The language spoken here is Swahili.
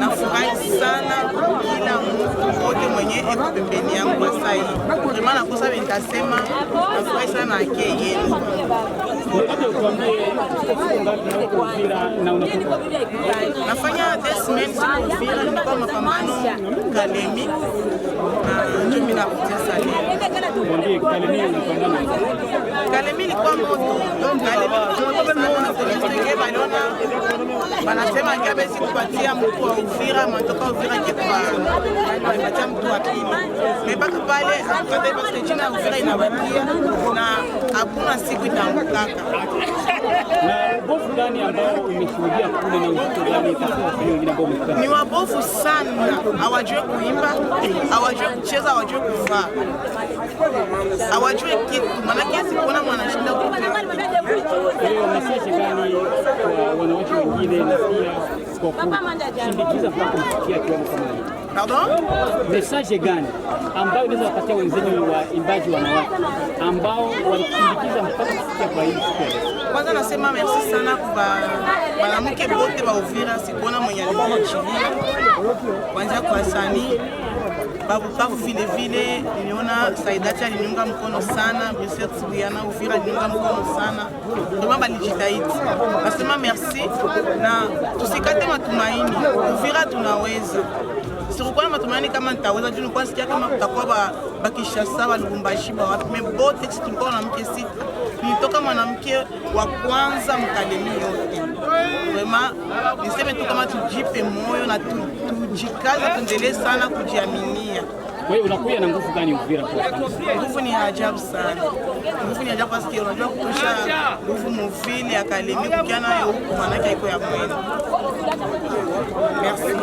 Nafurahi sana kila mtu wote mwenye eko pembeni yangu kwa saa hii. Vraiment nakosa nitasema nafurahi sana ake yenu. Nafanya 2 semaines kwa Uvira, nilikuwa mapambano Kalemi na ndio mimi nakutia sana. Kalemi ilikuwa moto. Kalemi baliona wanasema kabisa kupatia mtu wa Uvira mtoka Uvira kwa anapatia mtu wa pili. Mpaka pale akapata basi jina Uvira inabakia na hakuna siku itaanguka. Na bofu gani ambao umeshuhudia kule na uzito gani itakuwa wengine ambao umekutana? Ni wabofu sana, hawajui kuimba, hawajui kucheza, hawajui kuvaa. Hawajui kitu, maana kiasi kuona mwanashinda kutoka. Leo message gani kwa wanawake wengine na pia kwa kushindikiza mpaka kufikia kiwango kama hicho? Pardon? Message gani ambayo unaweza kupatia wenzenu waimbaji wanawake ambao walikushindikiza mpaka kufikia kwa hii siku? Kwanza nasema merci sana kwa wanawake wote wa Uvira, sikuona mwenye aliniachilia. Kwanza kwa Sani Babu vile vile niliona Saidati aliniunga mkono sana, Briset Suyana Uvira aliniunga mkono sana. Ndio balijitahidi. Nasema merci na tusikate matumaini. Uvira tunaweza. Sikuwa na matumaini kama nitaweza juu nilikuwa sikia kama kutakuwa bakishasa wa Lubumbashi ba wapi mebote tulikuwa na mke sita. Nilitoka mwanamke wa kwanza Mkalemi yote. Vraiment niseme tu kama tujipe moyo na tujikaze tuendelee sana kujiaminia. Wewe unakuja na nguvu gani Uvira kwa? Nguvu ni ajabu sana. Nguvu ni ajabu parce que unajua kutosha nguvu mvile ya Kalemi kukiana nayo huko maana yake iko ya mwezi. Merci.